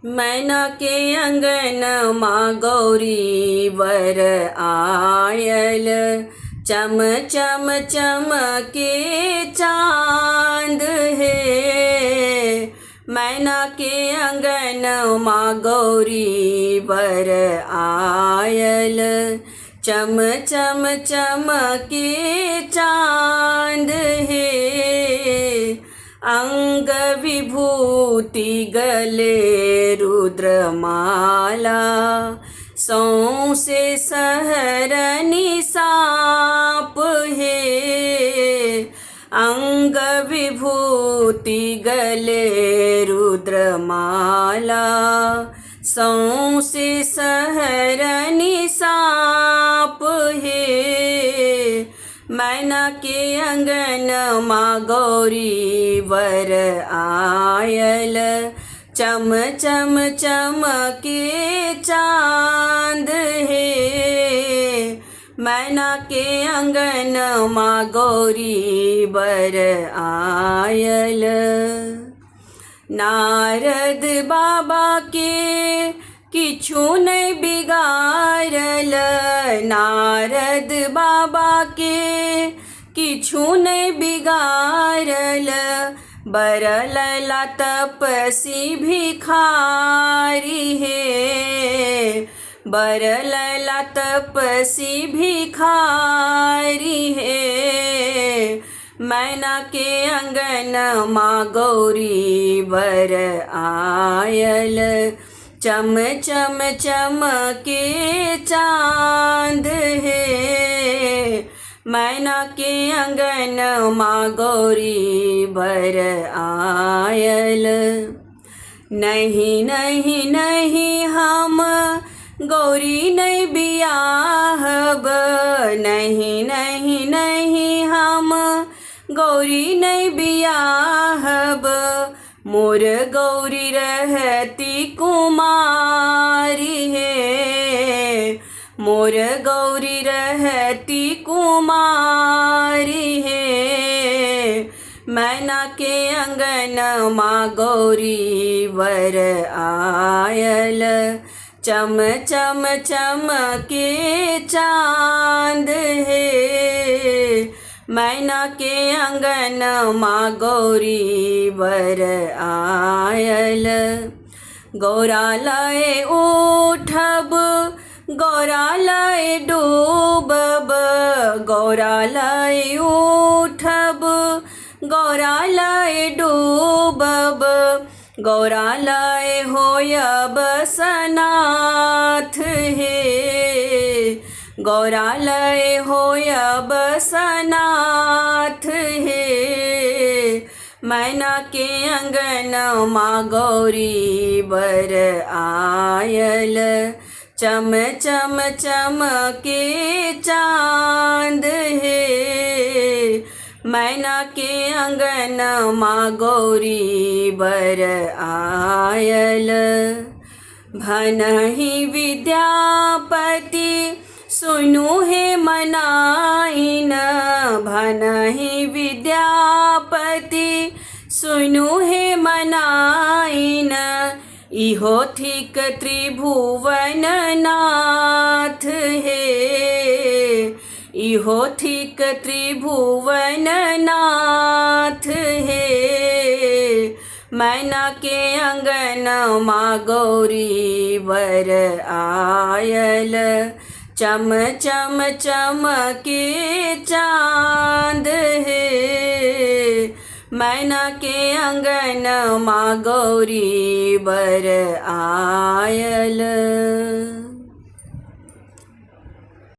मैना के अंगन माँ गौरी वर आयल, चम चम चमके चांद है। मैना के अंगन माँ गौरी वर आयल, चम चम चमके चांद है। अंग विभूति गले रुद्रमाला, सौंसे सहरनि साप है। अंग विभूति गले रुद्रमाला, सौंसे सहरनि साप है। मैना के अंगन माँ गौरी वर आयल, चम चम चमके चांद है। मैना के अंगन माँ गौरी वर आयल। नारद बाबा के किछु नहीं बिगाड़ल, नारद बाबा के किछु नहीं बिगाड़ल। बरलला तपसी भिखारी है, बरलला तपसी भिखारी है। मैना के अंगन माँ गौरी वर आयल, चम चम चमके चांद है। मैना के अंगन माँ गौरी वर आयल। नहीं नहीं नहीं हम गौरी नहीं बियाहब, नहीं नहीं नहीं हम गौरी नहीं बियाहब। मोर गौरी रहती कुमारी है, मोर गौरी रहती कुमारी है। मैना के अंगन माँ गौरी वर आयल, चम चम चमके चांद है। मैना के अंगन माँ गौरी वर आयल। गौरालय उठब गौरालय डूबब, गौरालय उठब गौरालय डूबब। गौरालय होयब सनाथ है, गौरालय होयब सनाथ है। मैना के अंगन माँ गौरी वर आयल, चम चम चमके चांद है। मैना के अंगन माँ गौरी वर आयल। भनहि विद्यापति सुनु हे मनाइन, भनहि विद्यापति सुनु हे मनाइन। इहो ठीक त्रिभुवन नाथ है, इहो ठीक त्रिभुवन नाथ है। मैना के अंगन माँ गौरी वर आयल, चम चम चमके चांद है। मैना के अंगन माँ गौरी वर आयल।